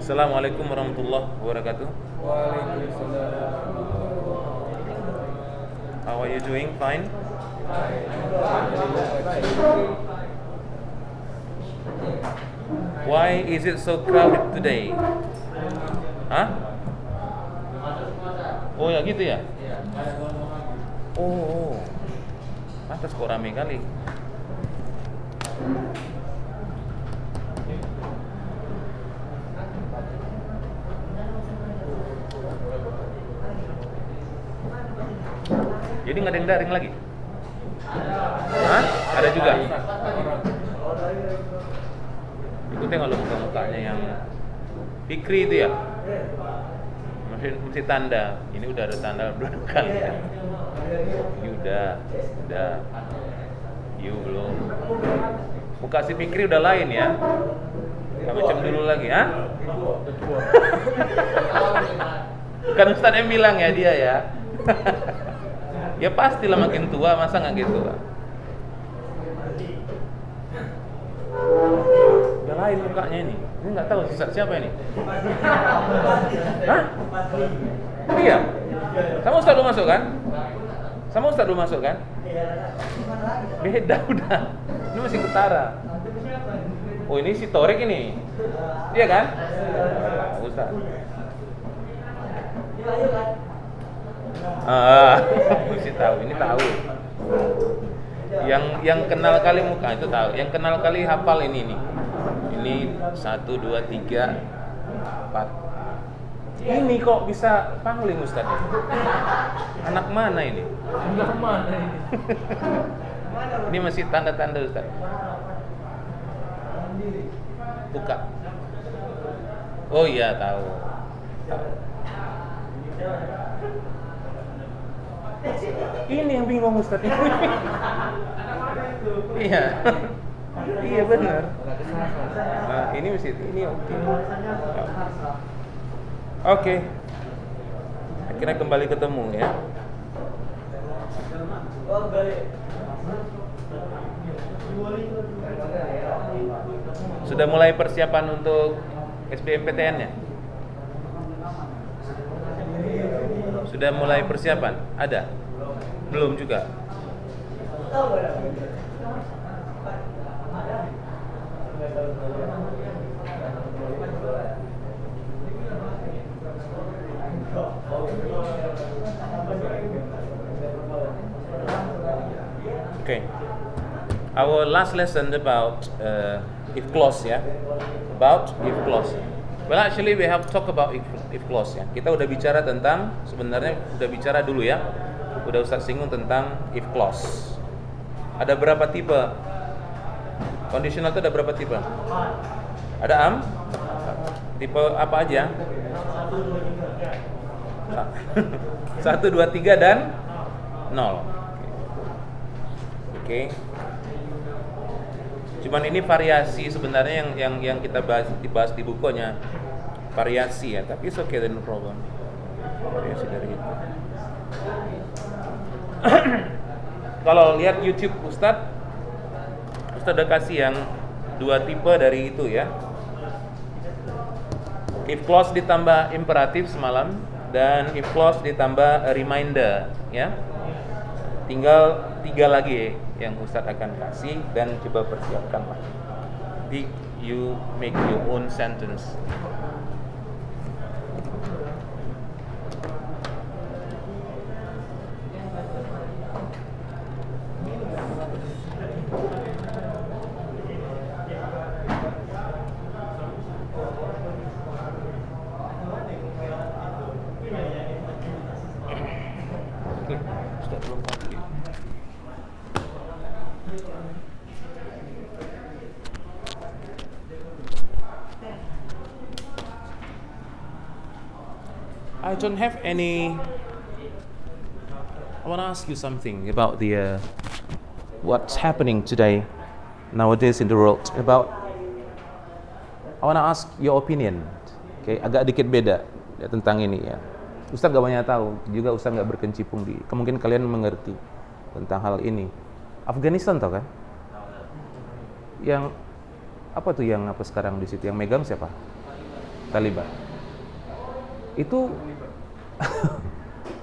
Assalamualaikum warahmatullahi wabarakatuh. Waalaikumsalam. How are you doing? Fine? Why is it so crowded today? Hah? Oh ya gitu ya? Oh. Pantas kok rame kali. Jadi nggak ada yang daring lagi? Hah? Ada juga? Itu tengok lo muka-mukanya yang Fikri itu ya? Mesti tanda. Ini udah ada tanda berapa kali ya? Ini udah. You belum. Muka si Fikri udah lain ya? Gak macam dulu lagi, ha? Kan Ustadz yang bilang ya dia ya. Ya pastilah makin tua, masa nggak gitu? Udah lain mukanya ini. Ini nggak tahu Ustadz siapa ini? Hah? Iya. Sama Ustadz lu masuk kan? Sama Ustadz lu masuk kan? Beda udah. Ini masih ketara. Oh ini si Torik ini. Iya kan? Ustadz. Mesti tahu. Ini tahu. Yang kenal kali muka itu tahu. Yang kenal kali hafal ini nih. Ini 1, 2, 3, 4. Ini kok bisa pangling Ustaz? Anak mana ini? Anak mana ini? Ini masih tanda-tanda Ustaz. Buka. Oh iya tahu. Ini yang bingung Ustaz. Iya. Iya benar. Nah, ini mesti ini oke. Oke. Akhirnya kembali ketemu ya. Sudah mulai persiapan untuk SBMPTN-nya? Sudah mulai persiapan? Ada? Belum juga? Okay. Our last lesson about if clause ya. About if clause. Well actually we have talk about if clause ya. Kita udah bicara tentang sebenarnya udah bicara dulu ya. Udah Ustaz singgung tentang if clause. Ada berapa tipe? Conditional itu ada berapa tipe? Ada tipe apa aja? 1, 2, 3 dan 0. Oke. Cuman ini variasi sebenarnya yang kita dibahas di bukunya. Variasi ya, tapi it's okay, no problem. Variasi dari itu. Kalau lihat YouTube Ustadz udah kasih yang 2 tipe dari itu ya. If clause ditambah imperatif semalam dan if clause ditambah reminder ya. Tinggal 3 lagi yang Ustadz akan kasih dan coba persiapkan lah. Jadi you make your own sentence. Ustadz belum kasih. I don't have any. I want to ask you something about the what's happening today nowadays in the world. I want to ask your opinion. Okay, agak dikit beda ya, tentang ini ya. Ustaz gak banyak tahu, juga Ustaz gak berkecimpung di. Kemungkinan kalian mengerti tentang hal ini. Afghanistan tau kan? Yang apa tuh yang apa sekarang di situ yang megang siapa? Taliban. Itu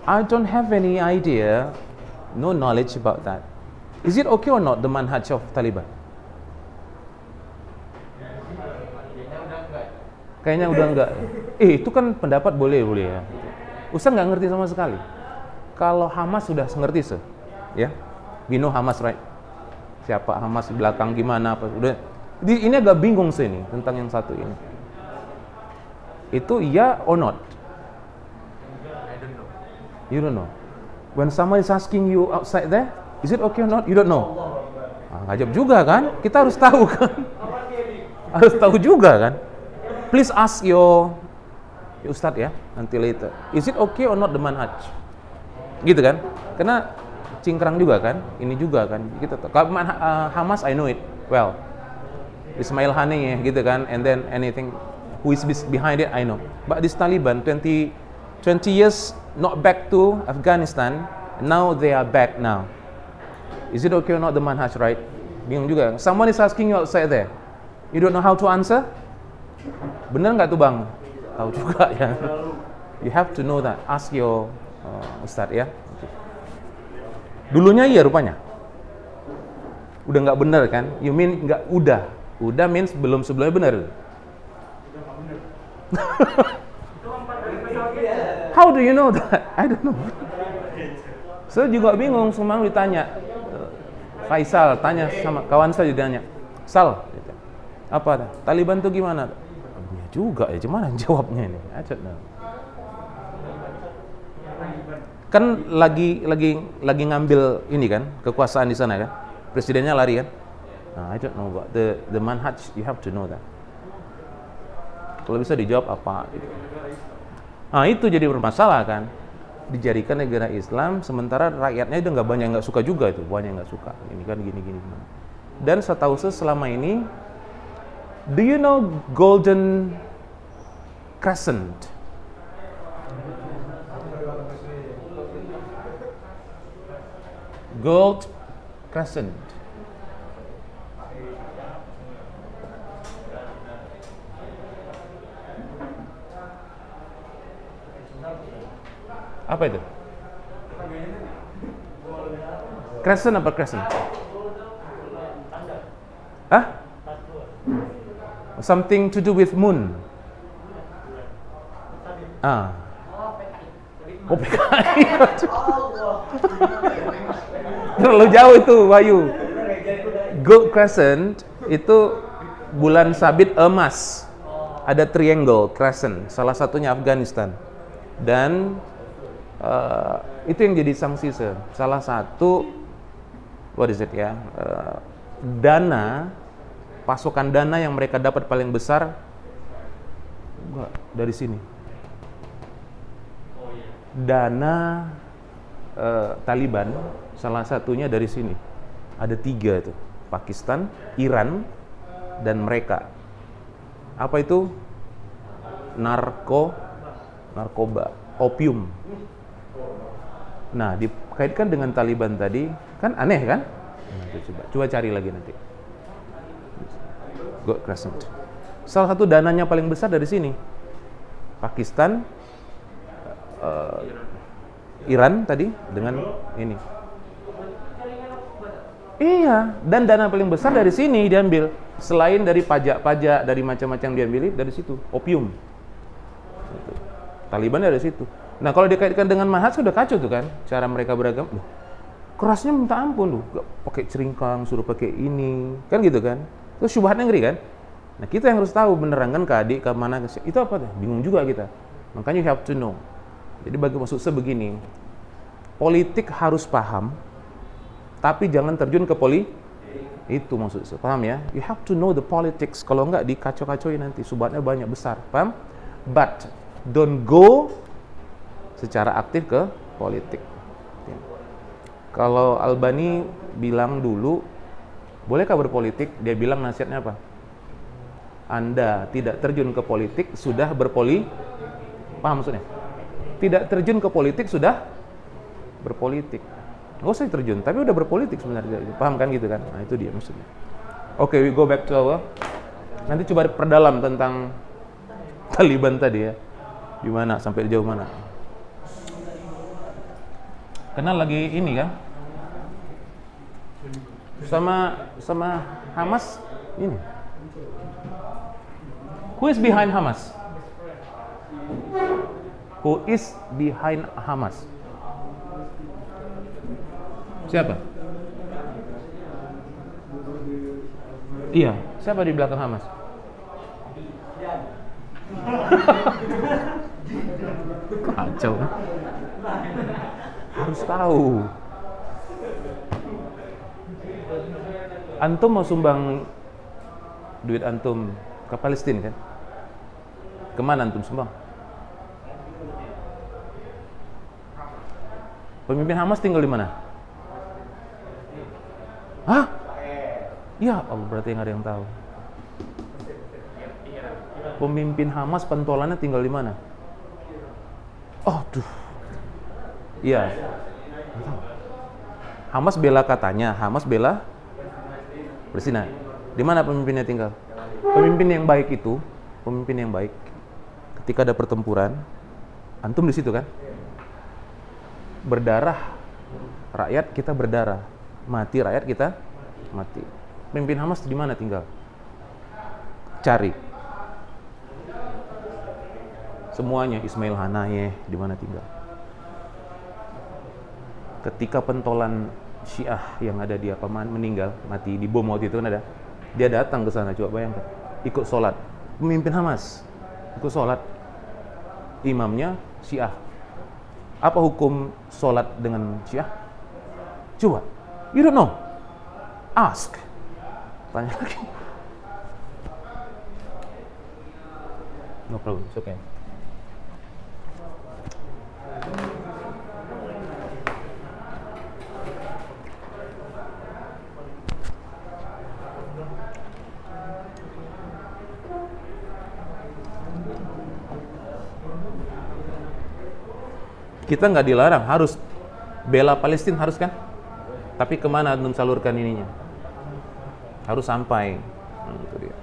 I don't have any idea, no knowledge about that. Is it okay or not, the manhaj of Taliban? Kayaknya udah enggak. Itu kan pendapat boleh ya. Ustaz nggak ngerti sama sekali. Kalau Hamas sudah ngerti ya. We know Hamas, right? Siapa Hamas di belakang gimana apa udah. Ini agak bingung ini tentang yang satu ini. Itu iya or not? You don't know. When someone is asking you outside there, is it okay or not? You don't know. Ngajab juga kan? Kita harus tahu kan? Harus tahu juga kan? Please ask your ustaz ya, nanti later. Is it okay or not the manhaj? Gitu kan? Karena cingkrang juga kan? Ini juga kan? Kita kalau Hamas I know it well. Ismail Haniyeh gitu kan? And then anything who is behind it I know. But this Taliban 20 years not back to Afghanistan, now they are back now. Is it okay or not the manhaj, right? Bingung juga. Someone is asking you outside there. You don't know how to answer? Bener nggak tuh bang? Tahu juga ya. You have to know that. Ask your ustadz ya. Okay. Dulunya iya rupanya. Udah nggak bener kan? You mean nggak udah? Udah means belum sebelumnya bener. How do you know that? I don't know. Saya juga bingung, semalam ditanya. Faisal tanya sama kawan saya ditanya. Sal, apa? Taliban tuh gimana? Ya juga ya, gimana jawabnya ini? I don't know. Kan lagi ngambil ini kan, kekuasaan di sana kan. Presidennya lari kan. Nah, I don't know about the manhaj, you have to know that. Kalau bisa dijawab apa gitu. Nah itu jadi bermasalah kan, dijadikan negara Islam sementara rakyatnya itu banyak yang nggak suka juga itu, banyak yang nggak suka ini kan gini. Dan setahu saya selama ini, do you know Golden Crescent? Gold Crescent. Apa itu? Crescent apa crescent? Hah? Something to do with moon. Oh, PKI. Terlalu jauh itu, Wahyu. Gold Crescent itu bulan sabit emas. Ada triangle crescent, salah satunya Afghanistan. Dan itu yang jadi sanksi salah satu pasokan dana yang mereka dapat paling besar dari sini. Dana Taliban salah satunya dari sini. Ada 3 itu, Pakistan, Iran, dan mereka. Apa itu? Narkoba, opium. Nah, dikaitkan dengan Taliban tadi, kan aneh kan? Coba cari lagi nanti. Gold Crescent. Salah satu dananya paling besar dari sini. Pakistan, Iran tadi dengan ini. Iya, dan dana paling besar dari sini diambil. Selain dari pajak-pajak, dari macam-macam diambil dari situ, opium. Taliban dari situ. Nah, kalau dikaitkan dengan manhaj sudah kacau tuh kan, cara mereka beragam. Kerasnya minta ampun loh, gak pakai ceringkang, suruh pakai ini, kan gitu kan. Terus syubhatnya ngeri kan. Nah, kita yang harus tahu beneran kan ke adik, ke mana, itu apa tuh? Bingung juga kita. Makanya you have to know. Jadi maksud saya begini, politik harus paham, tapi jangan terjun ke itu maksud saya, paham ya? You have to know the politics, kalau enggak dikacau-kacauin nanti, syubhatnya banyak besar, paham? But don't go secara aktif ke politik. Kalau Albani bilang dulu, bolehkah berpolitik? Dia bilang nasihatnya apa? Anda tidak terjun ke politik sudah paham maksudnya? Tidak terjun ke politik sudah berpolitik. Nggak usah terjun, tapi udah berpolitik sebenarnya. Paham kan gitu kan? Nah itu dia maksudnya. Oke, we go back to our. Nanti coba perdalam tentang Taliban tadi ya. Di mana sampai jauh mana? Karena lagi ini kan sama Hamas ini. Who is behind Hamas? Who is behind Hamas? Siapa? Iya, siapa di belakang Hamas? Kacau. Harus tahu. Antum mau sumbang duit antum ke Palestina kan? Kemana antum sumbang? Pemimpin Hamas tinggal di mana? Hah? Ya Allah, berarti nggak ada yang tahu. Pemimpin Hamas pentolannya tinggal di mana? Oh, duh. Iya. Hamas bela katanya, Hamas bela Palestina. Di mana pemimpinnya tinggal? Pemimpin yang baik itu, pemimpin yang baik. Ketika ada pertempuran, antum di situ kan? Berdarah, rakyat kita berdarah, mati rakyat kita mati. Pemimpin Hamas di mana tinggal? Cari. Semuanya Ismail Haniyeh di mana tinggal? Ketika pentolan Syiah yang ada di Paman meninggal, mati di bom waktu itu kan ada. Dia datang ke sana, coba bayangkan. Ikut sholat. Pemimpin Hamas ikut sholat. Imamnya Syiah. Apa hukum sholat dengan Syiah? Coba. You don't know. Ask. Tanya lagi. No problem, it's okay. Kita nggak dilarang, harus bela Palestina, harus kan? Tapi kemana antum salurkan ininya? Harus sampai. Itu dia.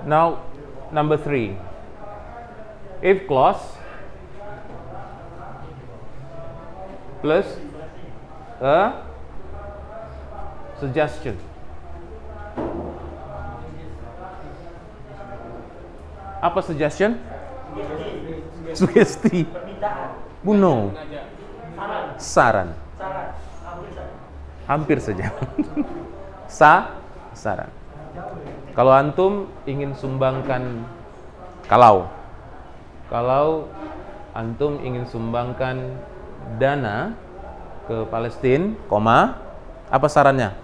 Now, number 3. If clause plus a suggestion. Apa suggestion? Sugesti. Buno. Saran. Hampir saja. Saran. Kalau antum ingin sumbangkan, kalau antum ingin sumbangkan dana ke Palestina, apa sarannya?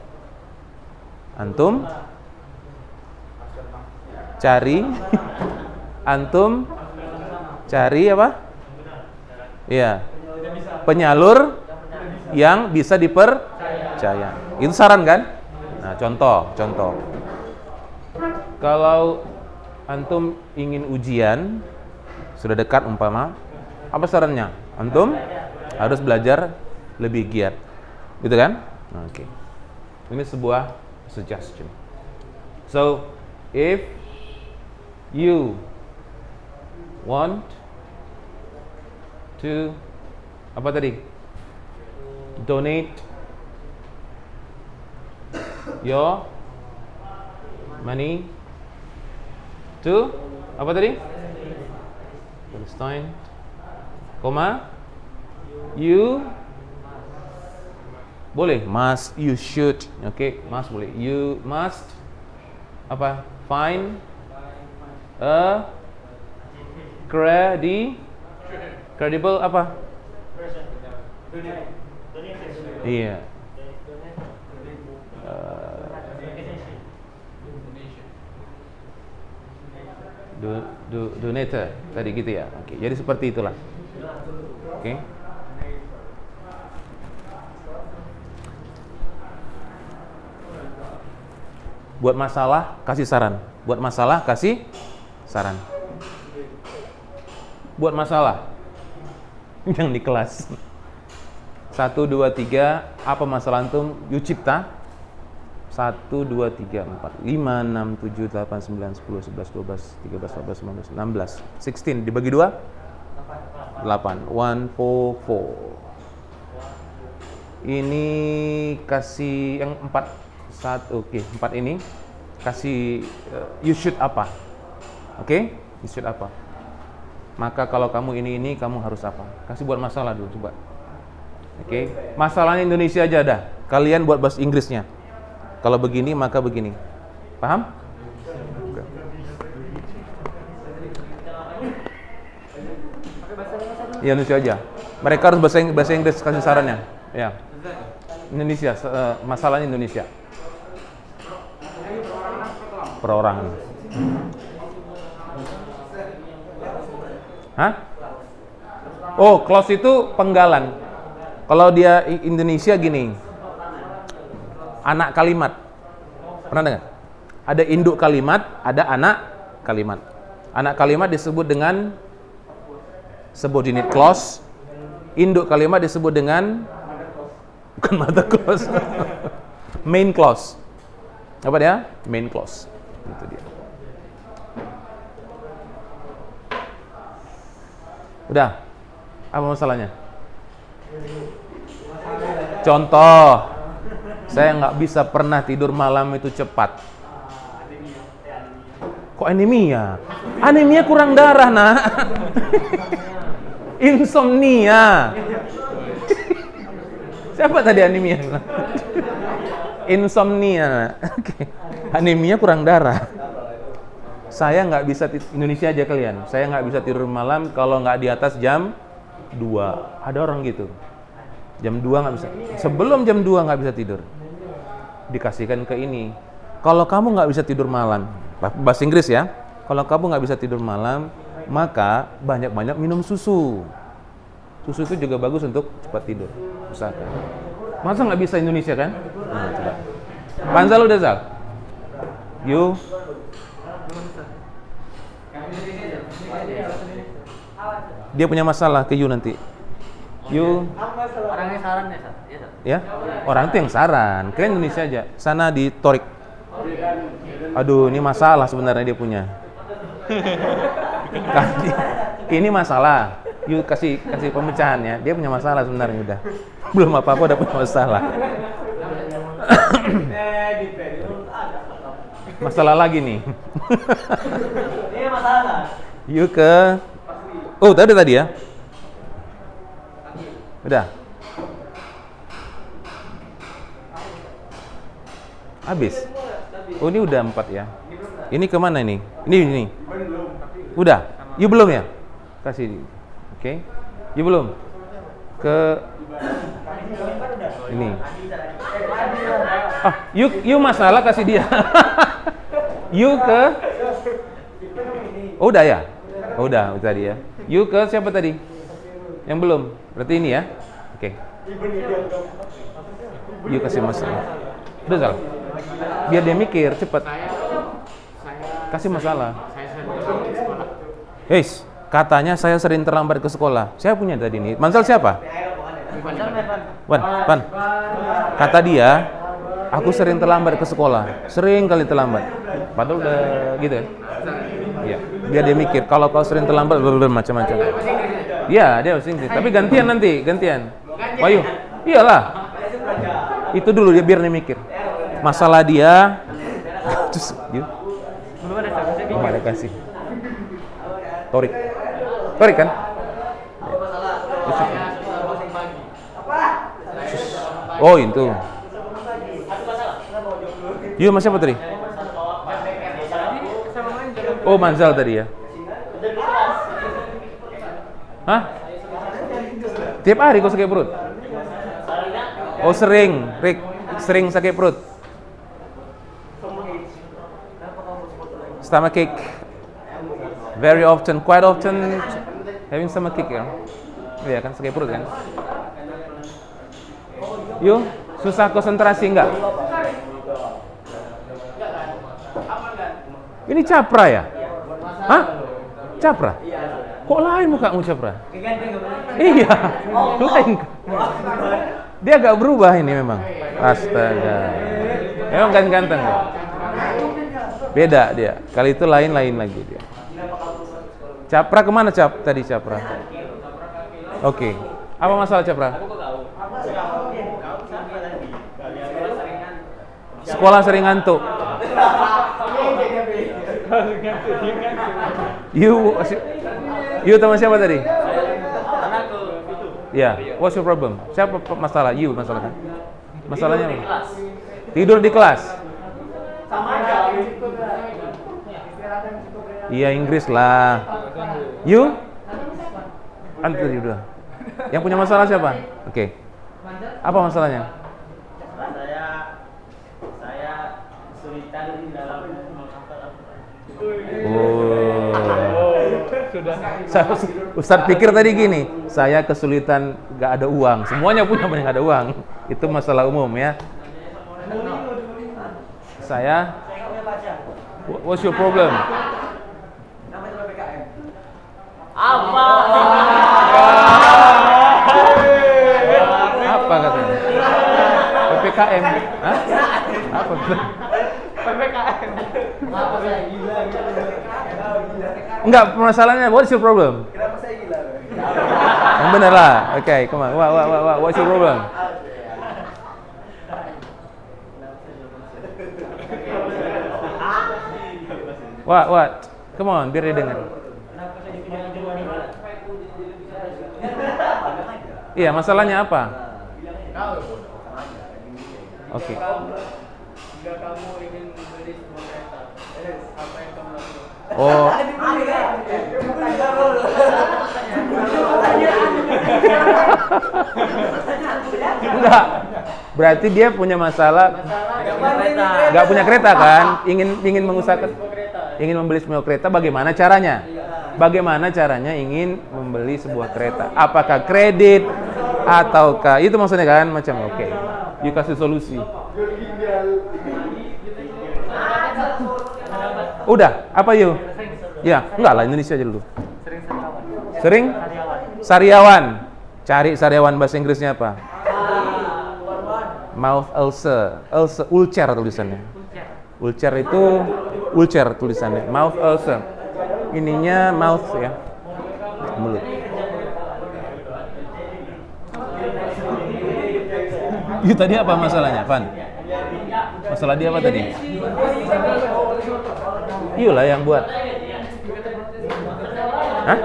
Antum cari apa? Iya. Penyalur yang bisa dipercaya. Itu saran kan? Nah, contoh. Kalau antum ingin ujian, sudah dekat umpama, apa sarannya? Antum harus belajar lebih giat. Gitu kan? Oke. Ini sebuah suggestion. So, if you want to apa tadi? Donate your money to apa tadi? Palestine, you boleh, must, you should, okay, must boleh, you must apa? Find a credible apa? Iya. Donator tadi gitu ya. Oke, jadi seperti itulah. Oke. Buat masalah kasih saran. Buat masalah kasih saran. Buat masalah yang di kelas 1, 2, 3 apa masalah antum? You cipta 1, 2, 3, 4, 5, 6, 7, 8, 9, 10, 11, 12, 13, 14, 15, 16 16 dibagi 2 8 1, 4, 4 ini kasih yang 4 oke, 4 ini kasih you should apa? Oke? You should apa? Maka kalau kamu ini kamu harus apa? Kasih buat masalah dulu coba. Oke? Masalahnya Indonesia aja dah. Kalian buat bahasa Inggrisnya. Kalau begini maka begini. Paham? Ya, Indonesia aja. Mereka harus bahasa Inggris kasih sarannya. Ya. Indonesia, masalahnya Indonesia. Perorangan. Hah? Oh, clause itu penggalan. Kalau dia Indonesia gini. Anak kalimat. Pernah dengar? Ada induk kalimat, ada anak kalimat. Anak kalimat disebut dengan subordinate clause. Induk kalimat disebut dengan bukan mother clause. Main clause. Apa dia? Main clause. Itu dia. Udah. Apa masalahnya? Contoh, saya nggak bisa pernah tidur malam itu cepat. Kok anemia? Anemia kurang darah, nak. Insomnia. Siapa tadi anemia? Insomnia. Oke. Anemia kurang darah. Saya nggak bisa Indonesia aja kalian. Saya nggak bisa tidur malam kalau nggak di atas jam 2. Ada orang gitu. Jam 2 nggak bisa. Sebelum jam 2 nggak bisa tidur. Dikasihkan ke ini. Kalau kamu nggak bisa tidur malam, bahasa Inggris ya. Kalau kamu nggak bisa tidur malam, maka banyak-banyak minum susu. Susu itu juga bagus untuk cepat tidur. Usahakan. Masa nggak bisa Indonesia kan? Nah, coba. Panzal udah Zal? You? Dia punya masalah ke you nanti. You? Orangnya saran ya, Sat? Ya? Orang itu yang saran. Kalian Indonesia aja. Sana di Torik. Aduh, ini masalah sebenarnya dia punya. Ini masalah. You kasih pemecahan ya. Dia punya masalah sebenarnya udah. Belum apa-apa udah punya masalah. Masalah lagi nih. Ini masalah. You ke oh, tadi ya. Udah. Habis. Oh, ini udah 4 ya. Ini kemana ini? Ini. Udah. You belum ya? Kasih. Oke. You belum. Ke ini. Ah, you masalah kasih dia. You ke oh, udah ya? Oh, udah tadi ya. You ke siapa tadi? Yang belum. Berarti ini ya. Oke. You kasih masalah. Udah salah. Biar dia mikir cepat. Kasih masalah. Heis, katanya saya sering terlambat ke sekolah. Saya punya tadi nih. Mansal siapa? Wan. Kata dia, aku sering terlambat ke sekolah. Sering kali terlambat. Padahal udah gitu ya. Iya. Biar dia mikir. Kalau kau sering terlambat, macam-macam. Iya, dia sering. Tapi gantian nanti, gantian. Ayo. Iyalah. Itu dulu dia biar dia mikir. Masalah dia. Terus, yuk. Belum ada kasih. Torik kan? Oh, itu. Yuk, mas siapa tadi? Oh, Manzal tadi ya. Hah? Tiap hari kau sakit perut? Oh, sering sakit perut. Stomachache. Very often, quite often having stomachache ya. Iya kan, sakit perut kan? You susah konsentrasi enggak? Ini Capra ya? Hah? Capra? Kok lain mukamu Capra? Iya, lain. Dia agak berubah ini memang. Astaga. Memang ganteng ya? Beda dia. Kali itu lain lagi dia. Capra kemana tadi Capra? Oke. Apa masalah Capra? Sekolah sering ngantuk. You teman siapa tadi? Ya, what's your problem? Siapa masalah? You masalah kan? Masalahnya apa? Tidur di kelas. Iya, Inggris lah. You? Antar udah. Yang punya masalah siapa? Oke. Apa masalahnya? Saya kesulitan dalam menghafal. Ustaz pikir tadi gini, saya kesulitan gak ada uang. Semuanya punya banyak ada uang. Itu masalah umum ya. What's your problem? Apa? Apa katanya? PPKM. Hah? Apa? PPKM. Apa saya gila gitu. Enggak, masalahnya what's your problem? Kenapa saya gila? Yang benar lah. Okay, come on. What's your problem? What? Come on, biar dia dengar. Iya, masalahnya apa? Oke. Jika kamu ingin membeli sebuah kereta, apa yang kamu lakukan? Oh. Enggak. Berarti dia punya masalah. Enggak punya kereta kan? Ingin mengusahakan, ingin membeli sebuah kereta. Bagaimana caranya? Bagaimana caranya ingin membeli sebuah kereta? Apakah kredit ataukah itu maksudnya kan? Macam oke. You kasih solusi. Udah, apa yuk? Ya, enggak lah Indonesia aja dulu. Sering? Sariawan. Cari sariawan bahasa Inggrisnya apa? Mouth ulcer. Ulcer tulisannya. Ulcer tulisannya. Mouth ulcer. Ininya mouth ya. Mulut. Itu tadi apa masalahnya, Van? Masalah dia apa tadi? Iyalah yang buat. Hah?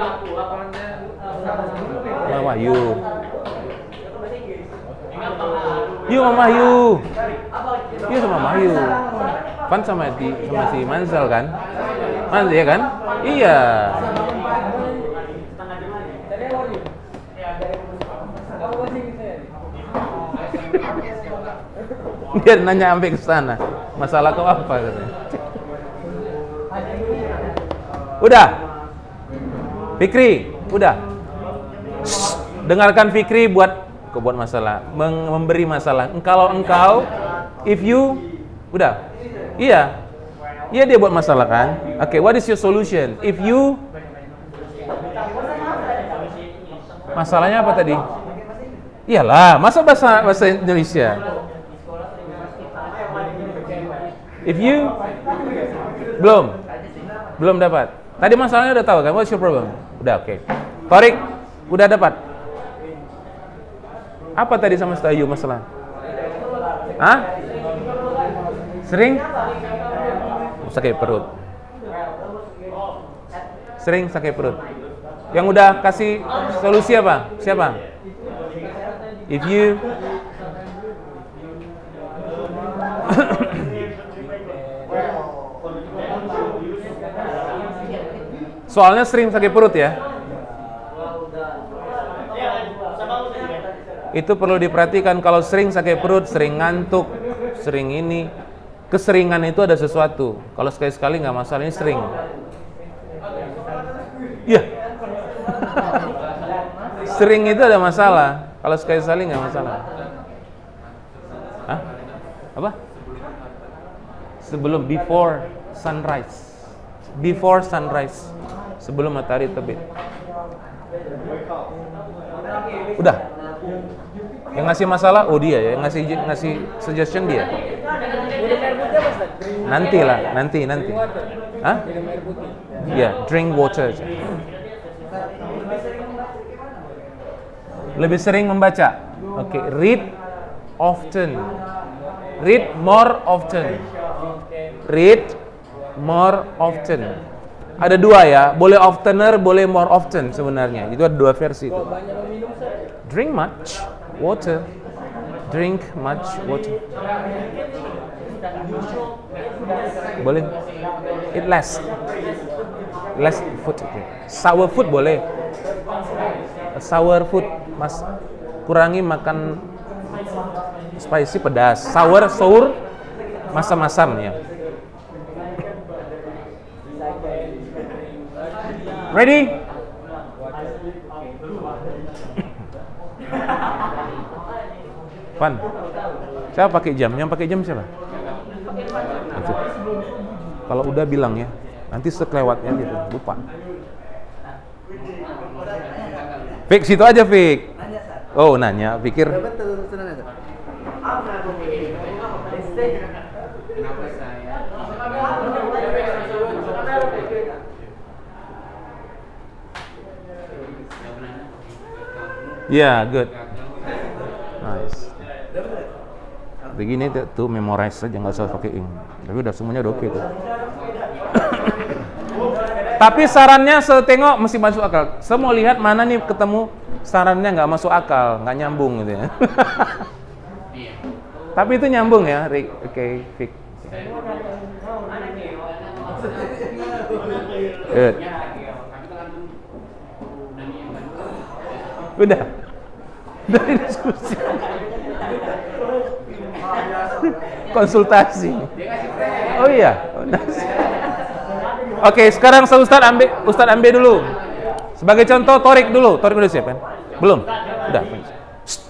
Mama Yu. Mama Yu. Iya sama Mama Yu. Pan sama si Manzal kan? Manzal ya kan? Iya. Dia nanya sampai ke sana. Masalah kau apa katanya? Udah. Fikri, udah. Dengarkan Fikri buat masalah, memberi masalah. Kalau engkau, if you, udah. Iya. Iya dia buat masalah kan? Oke, what is your solution? If you, masalahnya apa tadi? Iyalah, masa bahasa Indonesia. If you, belum dapat. Tadi masalahnya udah tahu kan? What's your problem? Udah oke. Torik, udah dapat. Apa tadi sama Stayu masalah? Hah? Sering? Sakit perut. Sering sakit perut. Yang udah kasih solusi apa? Siapa? If you soalnya sering sakit perut ya. Itu perlu diperhatikan kalau sering sakit perut, sering ngantuk, sering ini. Keseringan itu ada sesuatu. Kalau sekali-sekali nggak masalah, ini sering. Iya. Sering itu ada masalah. Kalau sekali-sekali nggak masalah. Hah? Apa? Sebelum before sunrise. Before sunrise. Sebelum matahari terbit. Udah. Yang ngasih masalah, oh dia ya, yang ngasih suggestion dia. Nanti. Hah? Ya, drink water aja. Lebih sering membaca. Oke, read often. Read more often. Read more often. Ada dua ya, boleh oftener, boleh more often sebenarnya. Itu ada dua versi itu. Drink much water. Drink much water. Boleh. Eat less. Less food. Okay. Sour food boleh. Sour food, Mas. Kurangi makan spicy pedas. Sour, masam-masam ya. Ready? Pan. Siapa pakai jam? Yang pakai jam siapa? Itu. Kalau udah bilang ya. Nanti sekelewatnya gitu, lupa. Fik, situ aja Fik. Oh, nanya, pikir. Yeah, good. Nice. Begini tuh memorize saja, nggak usah pakai ink. Tapi udah semuanya udah oke tuh. Tapi sarannya setengok mesti masuk akal. Saya mau lihat mana nih ketemu sarannya nggak masuk akal, nggak nyambung gitu ya. Tapi itu nyambung ya, Rick. Oke, Fik. Good. Udah. Dari diskusi. Konsultasi. Oh iya. Oke, sekarang Ustaz ambil dulu. Sebagai contoh Torik dulu. Torik udah siap kan? Belum? Udah.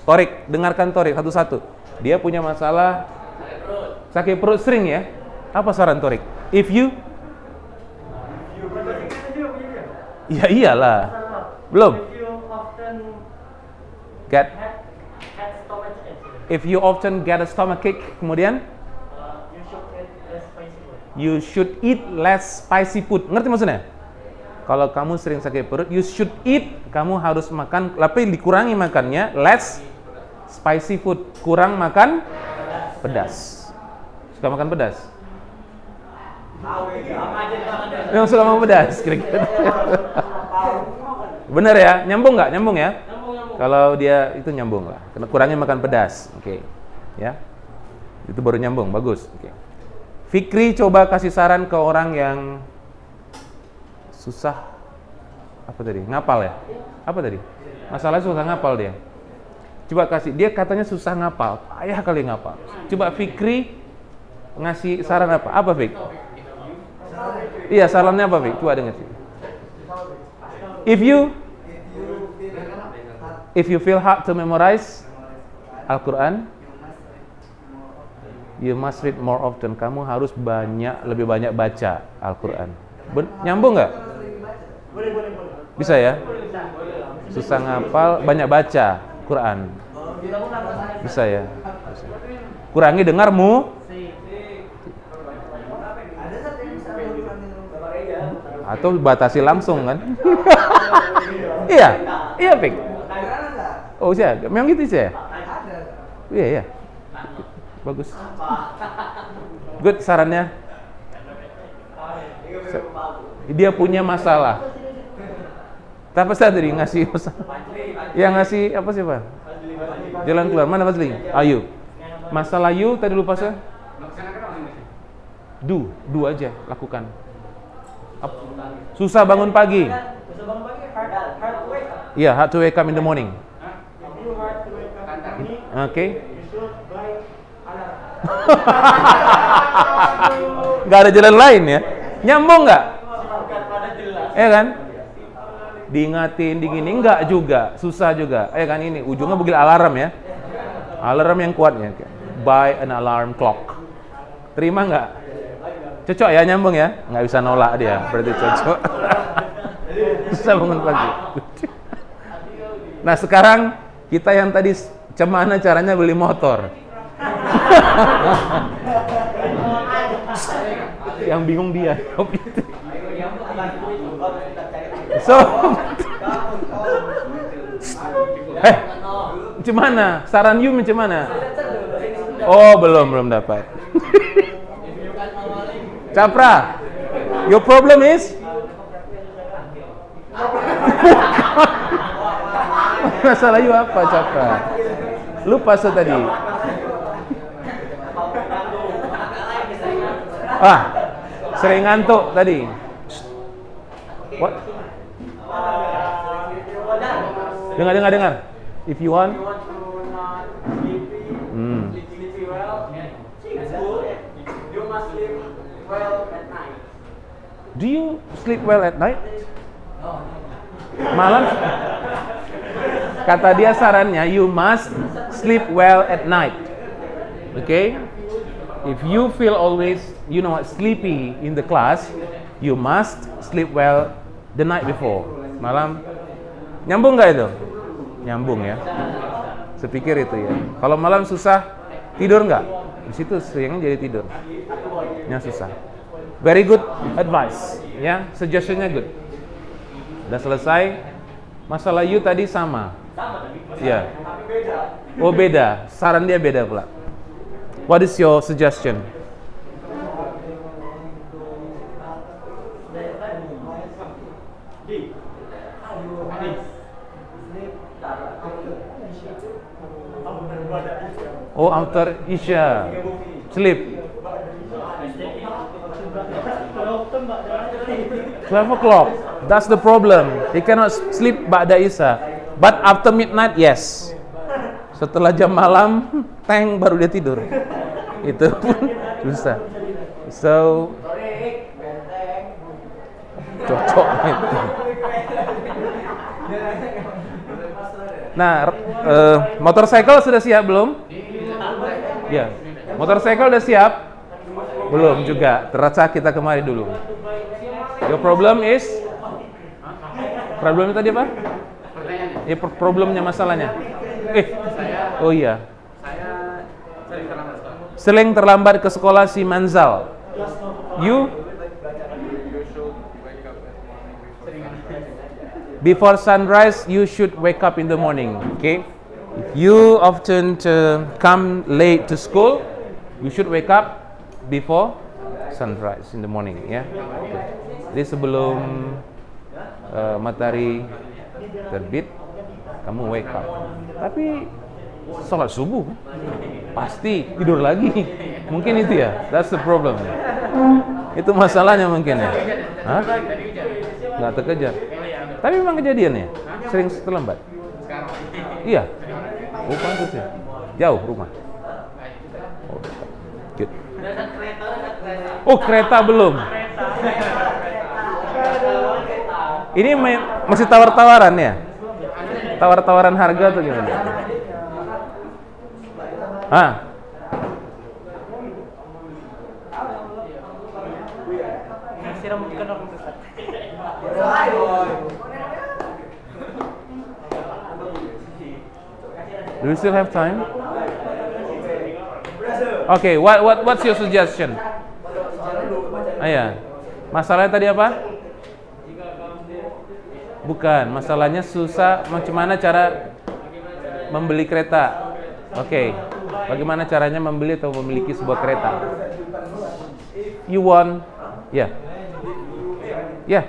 Torik, dengarkan Torik satu-satu. Dia punya masalah sakit perut sering ya. Apa saran Torik? If you Ya iyalah. Belum. If you often get a stomachache, kemudian you should eat less spicy food. Ngerti maksudnya? Kalau kamu sering sakit perut, you should eat. Kamu harus makan, tapi dikurangi makannya. Less spicy food. Kurang makan pedas. Suka makan pedas? Yang suka makan pedas, kira-kira. Bener ya? Nyambung nggak? Nyambung ya? Kalau dia itu nyambung lah. Kurangi makan pedas. Oke. Ya. Itu baru nyambung. Bagus. Oke. Fikri coba kasih saran ke orang yang susah apa tadi? Ngapal ya? Apa tadi? Masalahnya susah ngapal dia. Coba kasih, dia katanya susah ngapal, payah kali ngapal. Coba Fikri ngasih saran apa? Apa Fik? Iya, sarannya apa Fik? Coba dengar sih. If you feel hard to memorize Al-Quran, you must read more often. Kamu harus lebih banyak baca Al-Quran. Nyambung nggak? Bisa ya? Susah ngapal, banyak baca Quran. Bisa ya? Bisa. Kurangi dengarmu. Atau batasi langsung kan? Iya, iya Pik. Oh iya, memang gitu sih ya? Iya, iya. Bagus. Good sarannya. Dia punya masalah. Tapi saya tadi ngasih masalah. Yang ngasih apa sih Pak? Jalan keluar. Mana Fazli? Ayu. Masalah you tadi lupa saya. Do aja lakukan. Susah bangun pagi. Iya, hard to wake up in the morning. Oke. Gak ada jalan lain ya. Nyambung nggak? Ya kan? diingatin, digini, enggak juga, susah juga. Kan ini ujungnya begini alarm ya. Alarm yang kuatnya. Buy an alarm clock. Terima nggak? Cocok ya, nyambung ya? Nggak bisa nolak dia, berarti cocok. Bisa bangun pagi. Nah sekarang kita yang tadi cemana caranya beli motor. Yang bingung dia. So, macam mana? Saran you macam mana? Oh, belum dapat. Capra, your problem is? Masalah you apa, Capra? Lupa tadi. Sering ngantuk tadi. What? Dengar. If you want. Do you sleep well at night? Malam. Kata dia sarannya, you must sleep well at night. Okay? If you feel always, sleepy in the class, you must sleep well the night before. Malam. Nyambung nggak itu? Nyambung ya. Sepikir itu ya. Kalau malam susah, tidur nggak? Di situ seringnya jadi tidur. Yang susah. Very good advice. Ya, suggestionnya good. Udah selesai. Masalah you tadi sama. Ya. Oh beda. Saran dia beda pula. What is your suggestion? Oh, after Isya. Sleep. 12 o'clock. That's the problem. He cannot sleep ba'da Isya. But after midnight, yes. Setelah jam malam, baru dia tidur. Itu pun susah. So, cocok itu. Nah, motorcycle sudah siap belum? Ya, motorcycle udah siap? Belum juga. Terasa kita kemari dulu. Your problem is? Problemnya tadi apa? Ya, problemnya masalahnya. Oh iya. Sering terlambat ke sekolah si Manzal. You? Before sunrise, you should wake up in the morning. Okay? If you often come late to school, you should wake up before sunrise in the morning. Ya. Okay. Jadi sebelum matahari terbit, kamu wake up. Tapi sholat subuh pasti tidur lagi. Mungkin itu ya. That's the problem. Itu masalahnya mungkin ya. Hah? Nggak terkejar. Tapi memang kejadiannya sering terlambat. Iya. Oh, pantas ya. Jauh rumah. Oh, good. Oh, kereta belum. Ini masih tawar-tawaran ya? Tawar-tawaran harga tuh gimana? Do we still have time? Okay, what's your suggestion? Masalahnya tadi apa? Bukan, masalahnya susah. Macam mana cara membeli kereta? Oke, bagaimana caranya membeli atau memiliki sebuah kereta? You want? Ya. Ya.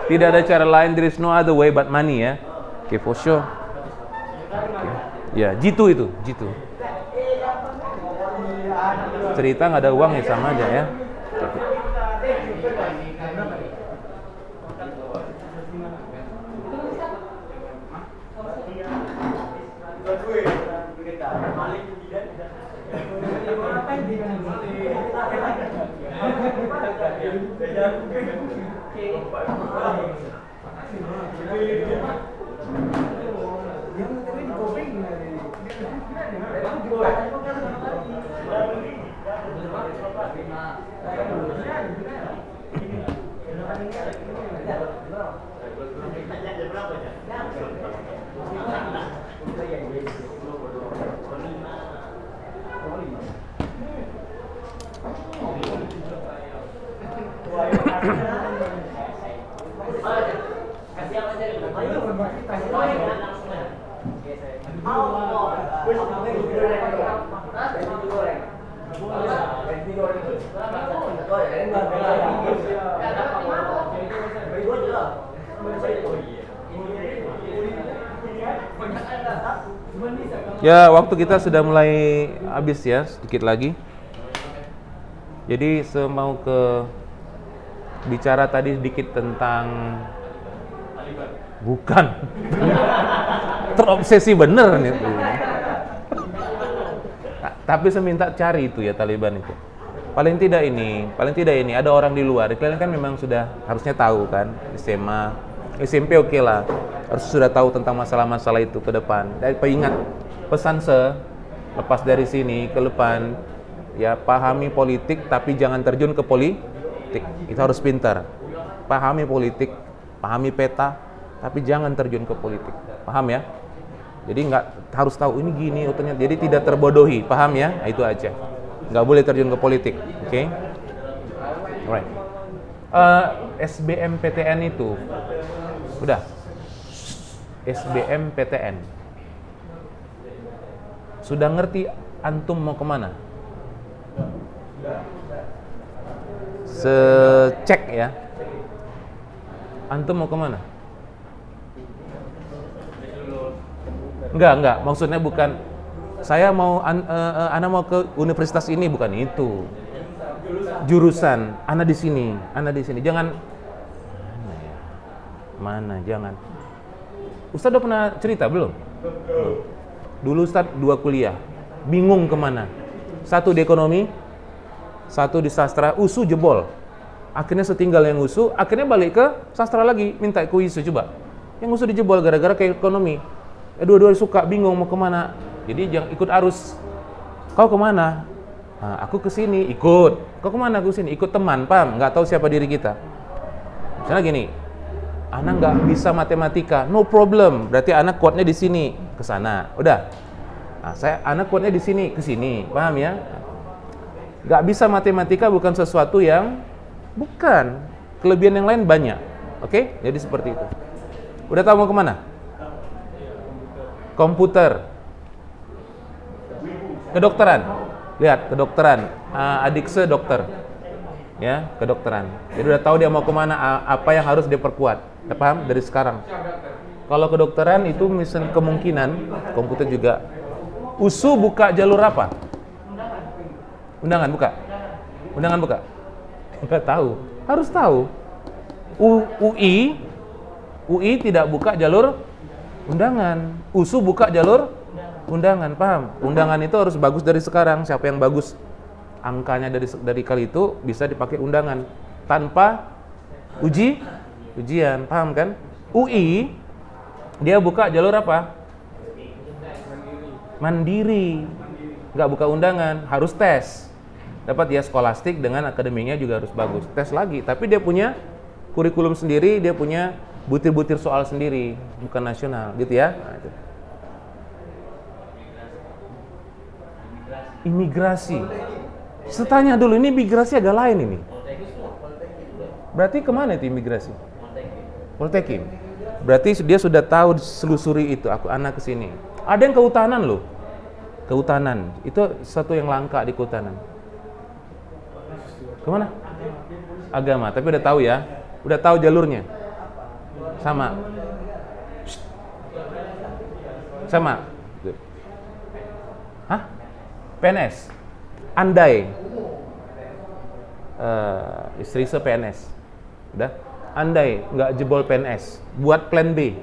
Tidak ada cara lain, there is no other way but money ya. Okay, for sure. Ya, jitu itu. Cerita nggak ada uang ya sama aja ya. Ya, waktu kita sudah mulai habis ya, sedikit lagi. Jadi mau ke bicara tadi sedikit tentang bukan terobsesi bener nih. Tapi saya minta cari itu ya Taliban itu. Paling tidak ini ada orang di luar. Kalian kan memang sudah harusnya tahu kan, SMA, SMP oke lah. Harus sudah tahu tentang masalah-masalah itu ke depan. Dan ingat pesan lepas dari sini ke depan ya, pahami politik tapi jangan terjun ke politik. Itu harus pintar. Pahami politik, pahami peta, tapi jangan terjun ke politik. Paham ya? Jadi nggak harus tahu ini gini, ternyata. Jadi tidak terbodohi, paham ya? Nah, itu aja. Nggak boleh terjun ke politik, oke? Okay? Alright. SBMPTN itu, udah. SBMPTN. Sudah ngerti antum mau kemana? Secek ya. Antum mau kemana? Enggak. Maksudnya bukan saya mau Ana mau ke universitas ini, bukan itu. Jurusan Ana di sini. Jangan mana jangan. Ustaz udah pernah cerita belum? Dulu Ustaz 2 kuliah, bingung kemana. 1 di ekonomi, 1 di sastra, USU jebol. Akhirnya setinggal yang USU, akhirnya balik ke sastra lagi, minta ke USU coba. Yang USU dijebol gara-gara ke ekonomi. Dua-dua suka, bingung mau kemana. Jadi jangan ikut arus. Kau kemana? Nah, aku kesini, ikut. Kau kemana? Aku kesini, ikut teman, paham? Nggak tahu siapa diri kita. Misalnya gini, anak nggak bisa matematika, no problem. Berarti anak kuatnya di sini, ke sana. Udah. Nah, anak kuatnya di sini, ke sini. Paham ya? Nggak bisa matematika bukan sesuatu yang bukan. Kelebihan yang lain banyak. Oke? Jadi seperti itu. Udah tahu mau kemana? Komputer. Kedokteran. Lihat, kedokteran. Adik dokter. Ya, kedokteran. Jadi udah tahu dia mau kemana, apa yang harus dia perkuat. Ya, paham? Dari sekarang. Kalau kedokteran itu misalnya kemungkinan, komputer juga. USU buka jalur apa? Undangan buka? Undangan buka? Enggak tahu. Harus tahu. UI tidak buka jalur undangan. USU buka jalur undangan, paham? Undangan itu harus bagus dari sekarang. Siapa yang bagus angkanya dari kali itu bisa dipakai undangan tanpa ujian, paham kan? UI dia buka jalur apa? Mandiri. Nggak buka undangan, harus tes. Dapat dia skolastik dengan akademinya juga harus bagus. Tes lagi, tapi dia punya kurikulum sendiri, dia punya butir-butir soal sendiri, bukan nasional, gitu ya. Nah, itu. Imigrasi. Setanya dulu, ini imigrasi agak lain ini. Berarti kemana itu imigrasi? Poltekim. Berarti dia sudah tahu selusuri itu. Aku anak kesini. Ada yang kehutanan loh. Kehutanan itu satu yang langka di kehutanan. Kemana? Agama. Tapi udah tahu ya. Udah tahu jalurnya. Sama. Hah? PNS. Andai istri PNS, udah. Andai nggak jebol PNS, buat plan B.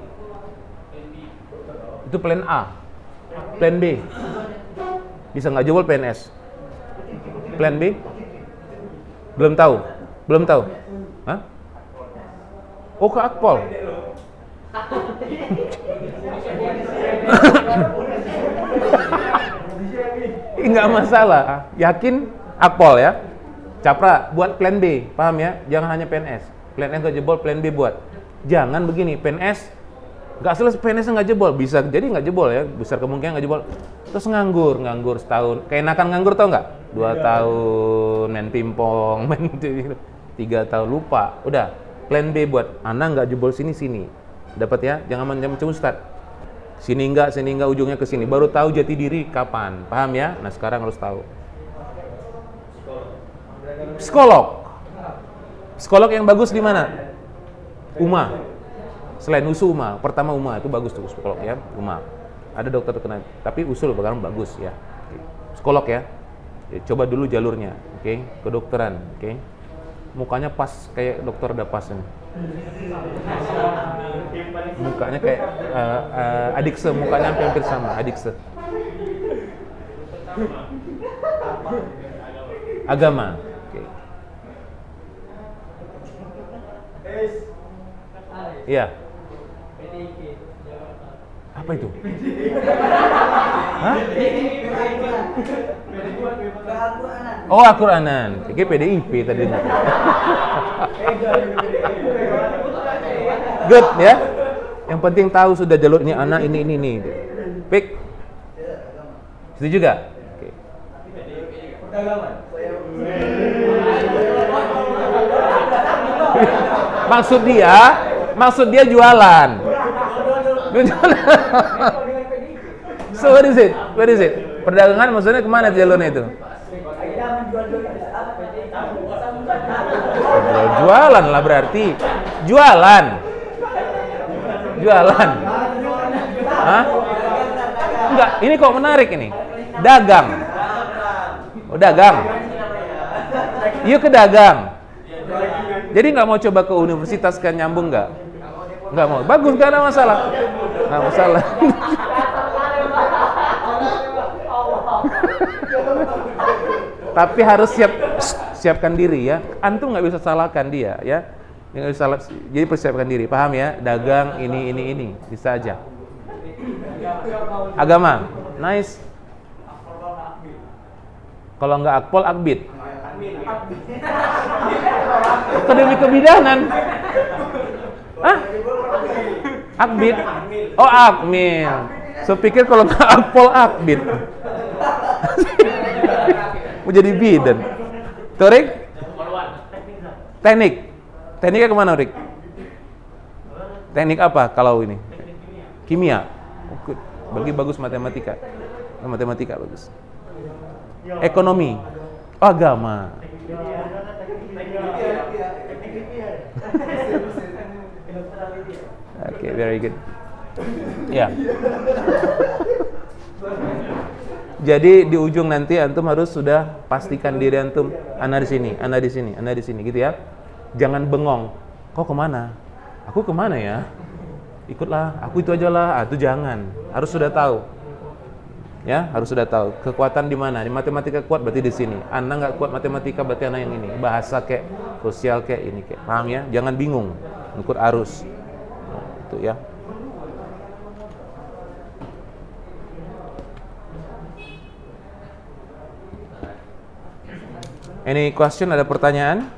Itu plan A, plan B. Bisa nggak jebol PNS? Plan B? Belum tahu. Hah? Oh, ke Akpol. Nggak masalah. Yakin Akpol ya. Capra buat plan B, paham ya? Jangan hanya PNS. Plan S nggak jebol, plan B buat. Jangan begini, PNS nggak selesai, PNS nggak jebol, bisa jadi nggak jebol ya, besar kemungkinan nggak jebol. Terus nganggur setahun, keenakan nganggur tau nggak? 2 tahun main pingpong, main 3 tahun lupa, udah. Plan B buat, anak nggak jebol sini, dapat ya? Jangan macam Ustad. Sini enggak, ujungnya ke sini. Baru tahu jati diri kapan, paham ya? Nah sekarang harus tahu. Psikolog yang bagus di mana? UMA. Selain USU UMA, pertama UMA itu bagus tuh psikolog ya, UMA. Ada dokter terkenal, tapi usul bahkan bagus ya. Psikolog ya. Coba dulu jalurnya, oke? Kedokteran, oke? Mukanya pas kayak dokter udah pas ini. Mukanya kayak Adikse, mukanya hampir sama, Adikse. Agama. Oke. Iya. Apa itu? Hah? Oh, Al-Quranan. Oke, PDIP tadi. Good ya. Yang penting tahu sudah jalur ini anak ini. Pick. Setuju juga? Oke. Maksud dia jualan. So what is it? Perdagangan maksudnya kemana jalurnya itu? Jualan lah berarti. Jualan. Hah? Enggak, ini kok menarik ini. Dagang. Oh, dagang. Yuk ke dagang. Jadi nggak mau coba ke universitas kan, nyambung nggak? Nggak mau. Bagus, nggak ada masalah. Nggak masalah. Tapi harus siapkan diri ya. Antum nggak bisa salahkan dia ya. Nggak bisa salah. Jadi persiapkan diri, paham ya? Dagang ini bisa aja. Agama, nice. Kalau nggak Akpol, Akbid. Akademi Kebidanan. Hah? Akbid? Oh, Akmil. So pikir kalau nggak Akpol, Akbid. Mau jadi bidan. Torik? Tekniknya kemana, Rik? Teknik apa kalau ini? Kimia. Oh, good. Bagi bagus matematika. Matematika bagus. Ekonomi. Oh, agama. Okay, very good. Ya. Jadi di ujung nanti antum harus sudah pastikan diri antum, ana di sini, gitu ya. Jangan bengong. Kok kemana? Aku kemana ya? Ikutlah, aku itu aja lah. Itu jangan. Harus sudah tahu. Ya, harus sudah tahu. Kekuatan di mana? Di matematika kuat berarti di sini. Anda nggak kuat matematika berarti anak yang ini. Bahasa kayak, sosial kayak ini kayak. Paham ya? Jangan bingung. Ikut arus. Nah, itu ya. Any question? Ada pertanyaan?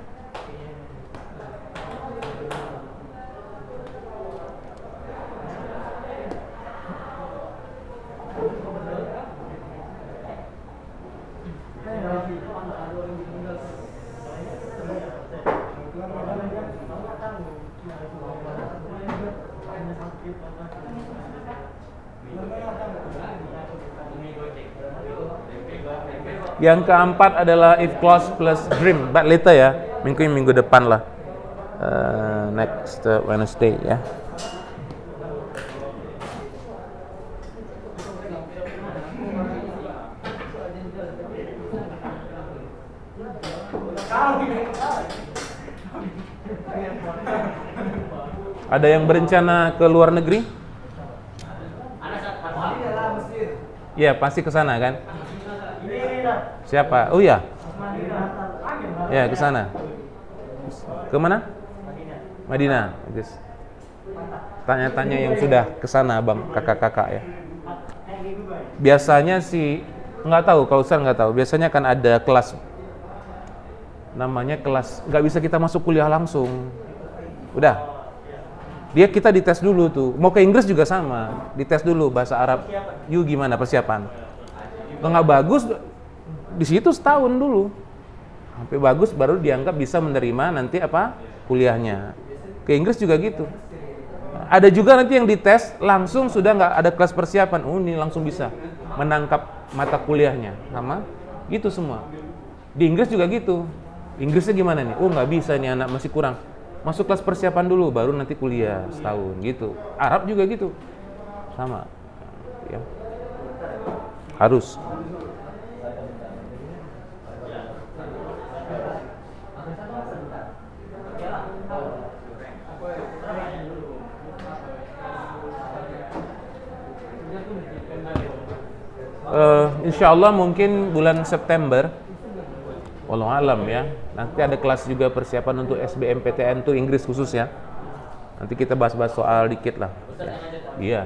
Yang keempat adalah if clause plus dream, but later ya, minggu depan lah, next Wednesday ya. Ada yang berencana ke luar negeri? Iya, pasti ke sana kan? Siapa? Oh iya. Ya, ke sana. Ke mana? Madinah, guys. Tanya-tanya yang sudah ke sana, Bang, kakak-kakak ya. Biasanya sih nggak tahu, kalau Ustaz nggak tahu. Biasanya kan ada kelas, namanya kelas, nggak bisa kita masuk kuliah langsung. Udah, kita dites dulu tuh. Mau ke Inggris juga sama, dites dulu bahasa Arab. You gimana persiapan? Kalau nggak bagus, di situ setahun dulu. Sampai bagus baru dianggap bisa menerima nanti apa kuliahnya. Ke Inggris juga gitu. Ada juga nanti yang dites langsung sudah nggak ada kelas persiapan. Ini langsung bisa menangkap mata kuliahnya sama gitu semua. Di Inggris juga gitu. Inggrisnya gimana nih? Oh nggak bisa nih anak, masih kurang. Masuk kelas persiapan dulu baru nanti kuliah setahun gitu. Arab juga gitu. Sama. Ya. Harus. Insya Allah mungkin bulan September, wallahu alam ya. Nanti ada kelas juga persiapan untuk SBMPTN tuh Inggris khusus ya. Nanti kita bahas-bahas soal dikit lah. Ya. Iya,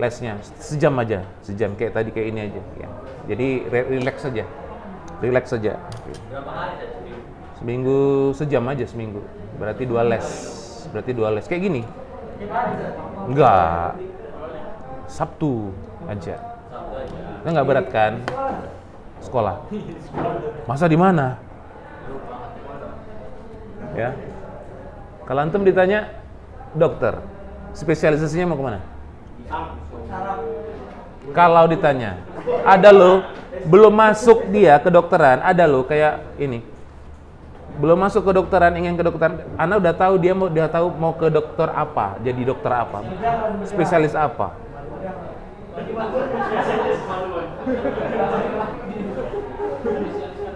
lesnya sejam aja, sejam kayak tadi kayak ini aja. Ya. Jadi relax saja. Seminggu sejam aja seminggu. Berarti 2 les. Kayak gini? Enggak. Sabtu aja. Kan nggak berat kan? Sekolah. Masa di mana? Ya. Kalau antum ditanya dokter, spesialisasinya mau kemana? Kalau ditanya, ada loh, belum masuk dia kedokteran, ada loh kayak ini. Belum masuk kedokteran, ingin kedokteran, Anda udah tahu dia tahu mau ke dokter apa, jadi dokter apa, spesialis apa.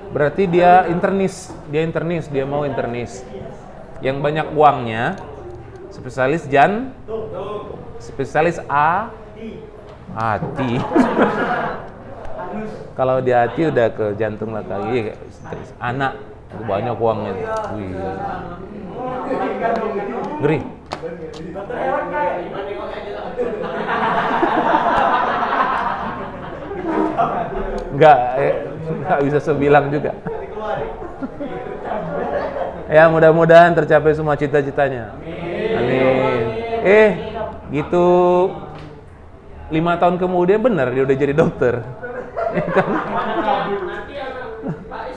Berarti dia internis, dia mau internis. Yang banyak uangnya, spesialis spesialis hati. Kalau di hati udah ke jantung lah kali, anak banyak uangnya. Wih. Ngeri. Nggak bisa sebilang juga. Ya mudah-mudahan tercapai semua cita-citanya. Amin. Gitu 5 tahun kemudian benar dia udah jadi dokter.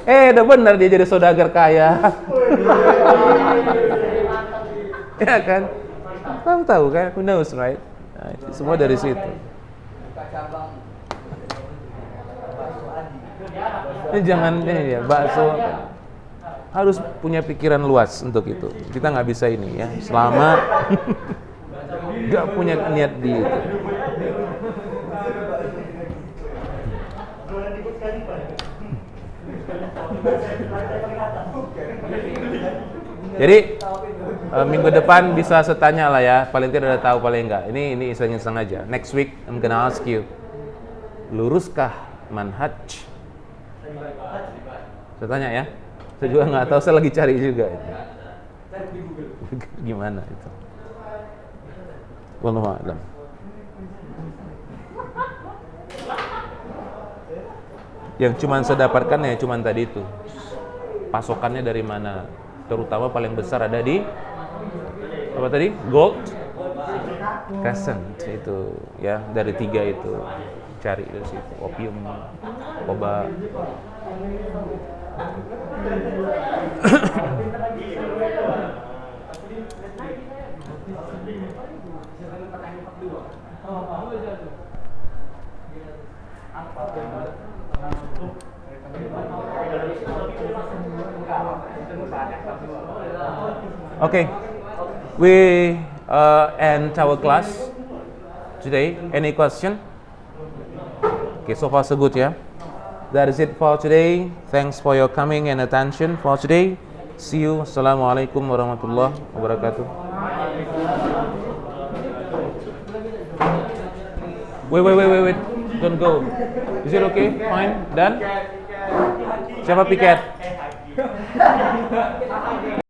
Udah benar dia jadi saudagar kaya. Ya kan? Kamu tahu kan? Who knows, right? Nah, semua dari situ. Ini jangan ini ya, bakso harus punya pikiran luas untuk itu. Kita nggak bisa ini ya, selama nggak punya niat di itu. Jadi minggu depan bisa setanya lah ya, paling tidak udah tahu paling enggak. Ini iseng-iseng aja. Next week I'm gonna ask you, luruskah manhaj? Saya tanya ya. Saya juga nggak tahu, saya lagi cari juga itu. Gimana itu? Wallahu a'lam. Yang cuman saya dapatkan ya cuman tadi itu. Pasokannya dari mana? Terutama paling besar ada di apa tadi? Gold, crescent itu ya, dari 3 itu cari dari situ. Opium, obat. Okay, we end our class today. Any question? Okay, so far so good, yeah? That is it for today. Thanks for your coming and attention for today. See you. Assalamualaikum warahmatullahi wabarakatuh. Wait. Don't go. Is it okay? Fine? Done? Siapa piket?